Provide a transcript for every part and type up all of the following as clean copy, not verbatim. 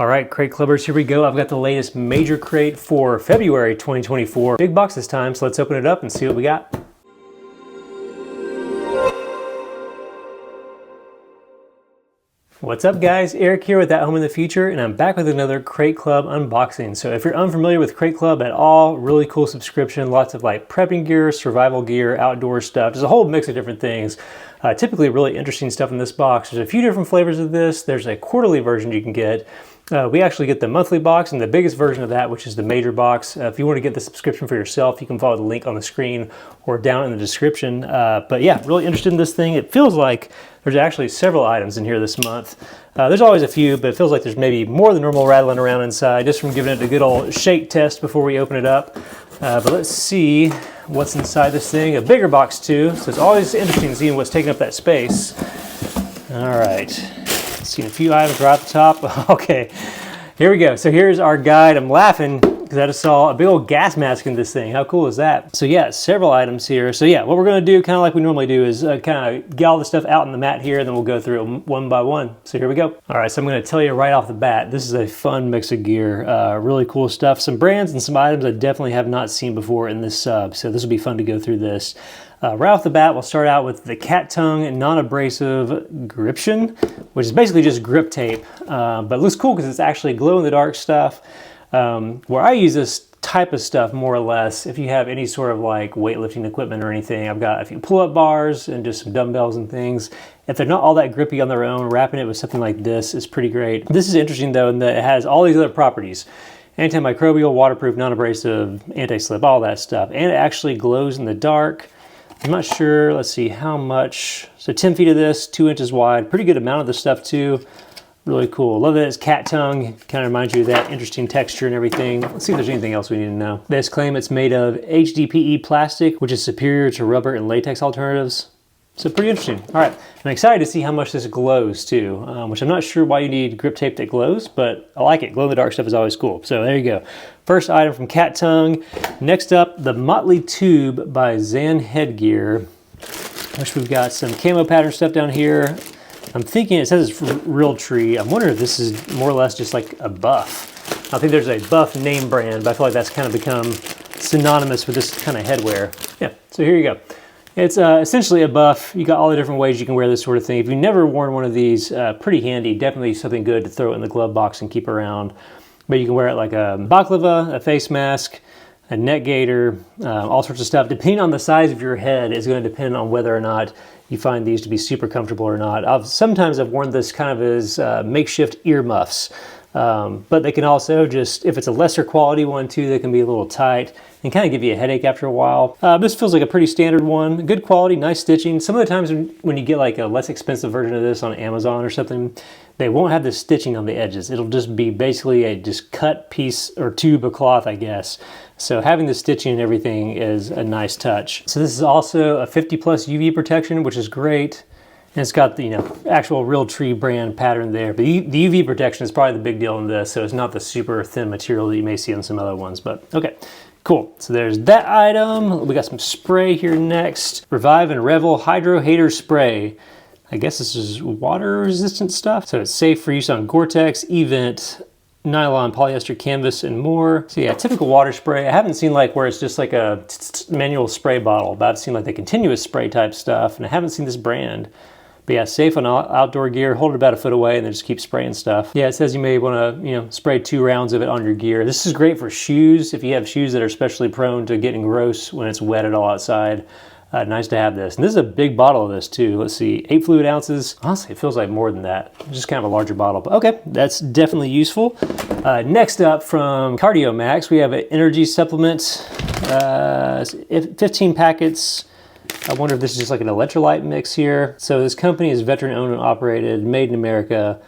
All right, crate clubbers, here we go. I've got the latest major crate for February 2024. Big box this time, so let's open it up and see what we got. What's up guys, Eric here with ATHOME in the Future, and I'm back with another Crate Club unboxing. So if you're unfamiliar with Crate Club at all, really cool subscription, lots of like prepping gear, survival gear, outdoor stuff. There's a whole mix of different things. Typically really interesting stuff in this box. There's a few different flavors of this. There's a quarterly version you can get. We actually get the monthly box and the biggest version of that, which is the major box. If you want to get the subscription for yourself, you can follow the link on the screen or down in the description. But yeah, really interested in this thing. It feels like there's actually several items in here this month. There's always a few, but it feels like there's maybe more than normal rattling around inside just from giving it a good old shake test before we open it up. But let's see what's inside this thing. A bigger box too, so it's always interesting seeing what's taking up that space. All right. Seen a few items right at the top. Okay, here we go. So here's our guide. I'm laughing because I just saw a big old gas mask in this thing. How cool is that? So yeah, several items here. So yeah, what we're gonna do, kind of like we normally do, is kind of get all the stuff out in the mat here, and then we'll go through it one by one. So here we go. All right, so I'm gonna tell you right off the bat, this is a fun mix of gear. Really cool stuff. Some brands and some items I definitely have not seen before in this sub. So this will be fun to go through this. Right off the bat, we'll start out with the cat tongue non-abrasive gription, which is basically just grip tape, but it looks cool because it's actually glow-in-the-dark stuff. Where I use this type of stuff more or less, if you have any sort of like weightlifting equipment or anything, I've got a few pull-up bars and just some dumbbells and things. If they're not all that grippy on their own, wrapping it with something like this is pretty great. This is interesting though in that it has all these other properties. Antimicrobial, waterproof, non-abrasive, anti-slip, all that stuff. And it actually glows in the dark. I'm not sure, let's see how much. So 10 feet of this, 2 inches wide, pretty good amount of this stuff too. Really cool. Love that it's cat tongue. Kind of reminds you of that interesting texture and everything. Let's see if there's anything else we need to know. They claim it's made of HDPE plastic, which is superior to rubber and latex alternatives. So pretty interesting. All right, I'm excited to see how much this glows too, which I'm not sure why you need grip tape that glows, but I like it. Glow in the dark stuff is always cool. So there you go. First item from Cat Tongue. Next up, the Mly Tube by Zan Headgear, which we've got some camo pattern stuff down here. I'm thinking it says it's real tree. I'm wondering if this is more or less just like a buff. I think there's a buff name brand, but I feel like that's kind of become synonymous with this kind of headwear. Yeah, so here you go. It's essentially a buff. You got all the different ways you can wear this sort of thing. If you've never worn one of these, pretty handy. Definitely something good to throw in the glove box and keep around. But you can wear it like a baklava, a face mask, a neck gaiter, all sorts of stuff. Depending on the size of your head is going to depend on whether or not you find these to be super comfortable or not. Sometimes I've worn this kind of as makeshift ear muffs. But they can also just, if it's a lesser quality one too, they can be a little tight and kind of give you a headache after a while. This feels like a pretty standard one. Good quality, nice stitching. Some of the times when you get like a less expensive version of this on Amazon or something, they won't have the stitching on the edges. It'll just be basically a just cut piece or tube of cloth, I guess. So having the stitching and everything is a nice touch. So this is also a 50+ UV protection, which is great. And it's got the actual real tree brand pattern there. But the UV protection is probably the big deal in this, so it's not the super thin material that you may see on some other ones. But okay, cool. So there's that item. We got some spray here next. Revive and Revel Hydro Hater Spray. I guess this is water resistant stuff. So it's safe for use on Gore-Tex, Event, nylon, polyester, canvas, and more. So yeah, typical water spray. I haven't seen like where it's just like a manual spray bottle, but I've seen like the continuous spray type stuff, and I haven't seen this brand. But yeah, safe on outdoor gear. Hold it about a foot away and then just keep spraying stuff. Yeah, it says you may want to, spray 2 rounds of it on your gear. This is great for shoes. If you have shoes that are especially prone to getting gross when it's wet at all outside, nice to have this. And this is a big bottle of this too. Let's see, 8 fluid ounces. Honestly, it feels like more than that. Just kind of a larger bottle, but okay, that's definitely useful. Next up from Cardio Max, we have an energy supplement, 15 packets. I wonder if this is just like an electrolyte mix here. So this company is veteran owned and operated, made in America.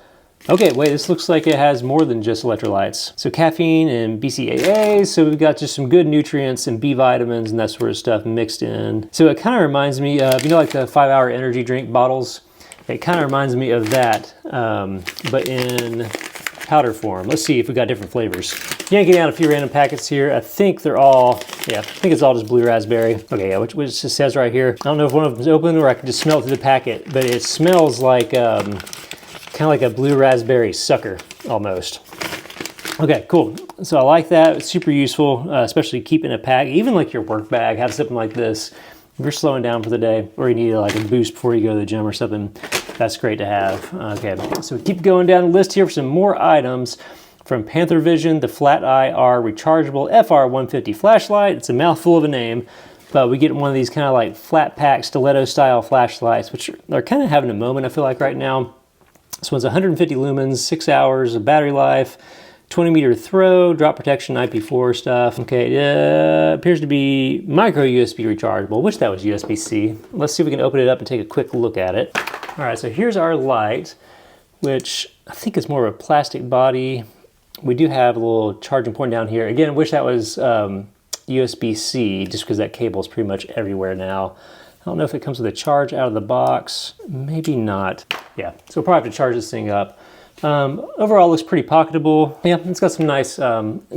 Okay, wait, this looks like it has more than just electrolytes. So caffeine and BCAAs, so we've got just some good nutrients and B vitamins and that sort of stuff mixed in. So it kind of reminds me of, like the 5-hour energy drink bottles? It kind of reminds me of that, but in powder form. Let's see if we got different flavors. Yanking out a few random packets here. I think they're all, yeah, I think it's all just blue raspberry. Okay, yeah, which it says right here. I don't know if one of them is open or I can just smell it through the packet, but it smells like kind of like a blue raspberry sucker almost. Okay, cool. So I like that. It's super useful, especially keeping a pack, even like your work bag, have something like this. If you're slowing down for the day or you need like a boost before you go to the gym or something, that's great to have. Okay, so we keep going down the list here for some more items. From Panther Vision, the Flat Eye R rechargeable FR150 flashlight. It's a mouthful of a name, but we get one of these kind of like flat pack stiletto style flashlights, which are kind of having a moment, I feel like, right now. This one's 150 lumens, 6 hours of battery life, 20-meter throw, drop protection, IP4 stuff. Okay, appears to be micro USB rechargeable. Wish that was USB-C. Let's see if we can open it up and take a quick look at it. All right, so here's our light, which I think is more of a plastic body. We do have a little charging point down here. Again, wish that was USB-C, just because that cable is pretty much everywhere now. I don't know if it comes with a charge out of the box. Maybe not. Yeah, so we'll probably have to charge this thing up. Overall, it looks pretty pocketable. Yeah, it's got some nice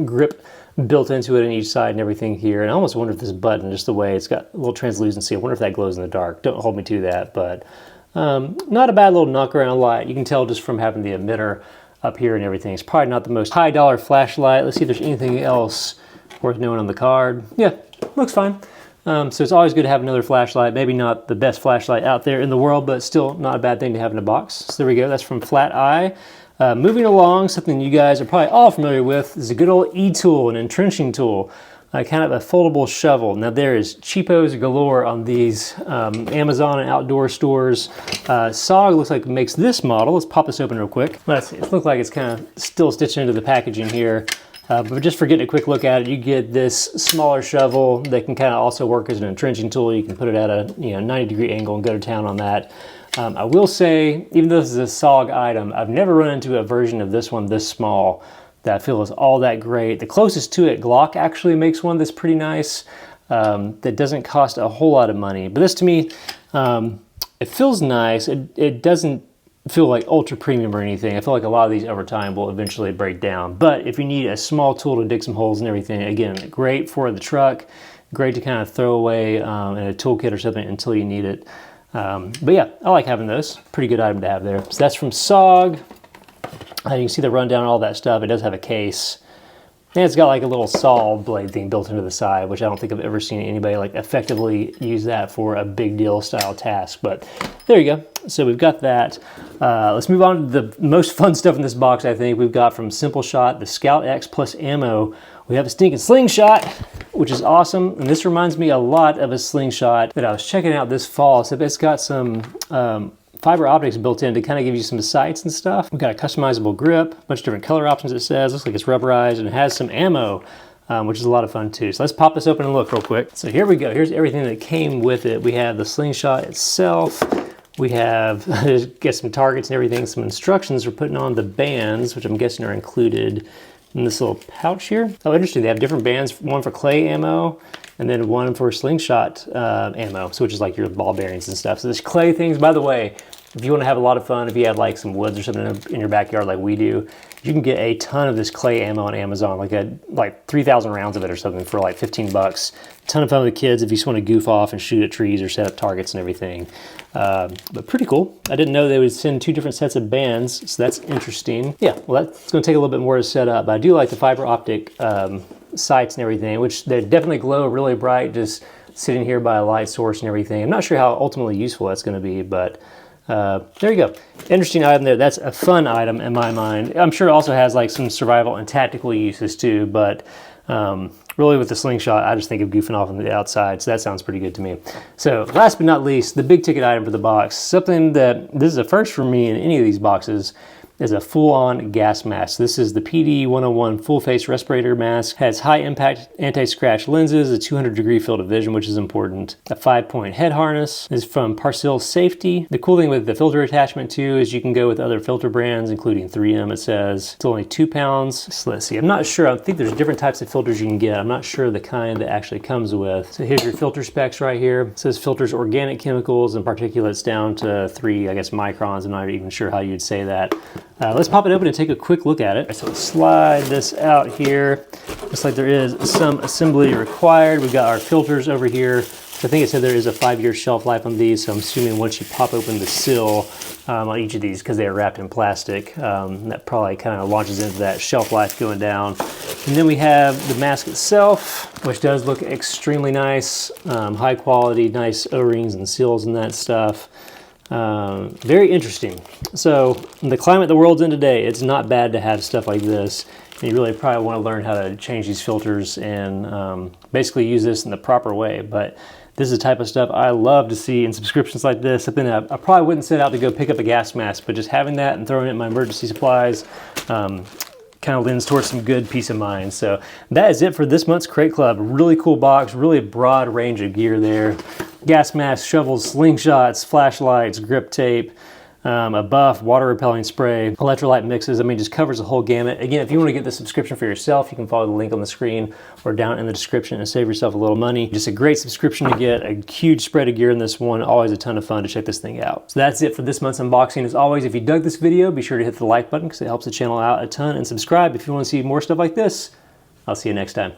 grip built into it on each side and everything here. And I almost wonder if this button, just the way it's got a little translucency, I wonder if that glows in the dark. Don't hold me to that, but not a bad little knock around light. You can tell just from having the emitter up here and everything. It's probably not the most high dollar flashlight. Let's see if there's anything else worth knowing on the card. Yeah, looks fine. So it's always good to have another flashlight. Maybe not the best flashlight out there in the world, but still not a bad thing to have in a box. So there we go. That's from Flat Eye. Moving along, something you guys are probably all familiar with is a good old e-tool, an entrenching tool, kind of a foldable shovel. Now there is cheapos galore on these Amazon and outdoor stores. SOG looks like it makes this model. Let's pop this open real quick. Let's see. It looks like it's kind of still stitched into the packaging here. But just for getting a quick look at it, you get this smaller shovel that can kind of also work as an entrenching tool. You can put it at a 90-degree angle and go to town on that. I will say, even though this is a SOG item, I've never run into a version of this one this small that I feel is all that great. The closest to it, Glock actually makes one that's pretty nice, that doesn't cost a whole lot of money. But this to me, it feels nice. It doesn't feel like ultra premium or anything. I feel like a lot of these over time will eventually break down. But if you need a small tool to dig some holes and everything, again, great for the truck, great to kind of throw away in a toolkit or something until you need it. But yeah, I like having those. Pretty good item to have there. So that's from SOG. You can see the rundown and all that stuff. It does have a case. And it's got like a little saw blade thing built into the side, which I don't think I've ever seen anybody like effectively use that for a big deal style task. But there you go. So we've got that. Let's move on to the most fun stuff in this box, I think. We've got from Simple Shot, the Scout X plus ammo. We have a stinking slingshot, which is awesome. And this reminds me a lot of a slingshot that I was checking out this fall. So it's got some fiber optics built in to kind of give you some sights and stuff. We've got a customizable grip, a bunch of different color options it says. Looks like it's rubberized and it has some ammo, which is a lot of fun too. So let's pop this open and look real quick. So here we go. Here's everything that came with it. We have the slingshot itself. We have, get some targets and everything, some instructions for putting on the bands, which I'm guessing are included in this little pouch here. Oh, interesting. They have different bands, one for clay ammo, and then one for slingshot ammo, so which is like your ball bearings and stuff. So this clay things, by the way, if you want to have a lot of fun, if you have like some woods or something in your backyard like we do, you can get a ton of this clay ammo on Amazon, like 3,000 rounds of it or something for like 15 bucks. Ton of fun with the kids if you just want to goof off and shoot at trees or set up targets and everything. But pretty cool. I didn't know they would send 2 different sets of bands, so that's interesting. Yeah, well, that's going to take a little bit more to set up, but I do like the fiber optic sights and everything, which they definitely glow really bright just sitting here by a light source and everything. I'm not sure how ultimately useful that's going to be, but there you go. Interesting item there. That's a fun item in my mind. I'm sure it also has like some survival and tactical uses too, but really with the slingshot, I just think of goofing off on the outside, so that sounds pretty good to me. So last but not least, the big ticket item for the box, something that this is a first for me in any of these boxes, is a full-on gas mask. This is the PD-101 full face respirator mask. Has high impact anti-scratch lenses, a 200-degree field of vision, which is important. A 5-point head harness. This is from Parcel Safety. The cool thing with the filter attachment too is you can go with other filter brands, including 3M, it says. It's only 2 pounds. So let's see, I'm not sure. I think there's different types of filters you can get. I'm not sure the kind that actually comes with. So here's your filter specs right here. It says filters organic chemicals and particulates down to 3, I guess, microns. I'm not even sure how you'd say that. Let's pop it open and take a quick look at it. So let's slide this out here. Looks like there is some assembly required. We've got our filters over here So I think it said there is a 5-year shelf life on these, so I'm assuming once you pop open the seal on each of these, because they are wrapped in plastic, that probably kind of launches into that shelf life going down. And then we have the mask itself, which does look extremely nice, high quality, nice O-rings and seals and that stuff. Very interesting. So in the climate the world's in today, it's not bad to have stuff like this. And you really probably want to learn how to change these filters and basically use this in the proper way. But this is the type of stuff I love to see in subscriptions like this. Something that I probably wouldn't set out to go pick up a gas mask, but just having that and throwing it in my emergency supplies kind of lends towards some good peace of mind. So that is it for this month's Crate Club. Really cool box, really broad range of gear there. Gas masks, shovels, slingshots, flashlights, grip tape, a buff, water repelling spray, electrolyte mixes. I mean, just covers the whole gamut. Again, if you want to get the subscription for yourself, you can follow the link on the screen or down in the description and save yourself a little money. Just a great subscription to get, a huge spread of gear in this one. Always a ton of fun to check this thing out. So that's it for this month's unboxing. As always, if you dug this video, be sure to hit the like button because it helps the channel out a ton, and subscribe if you want to see more stuff like this. I'll see you next time.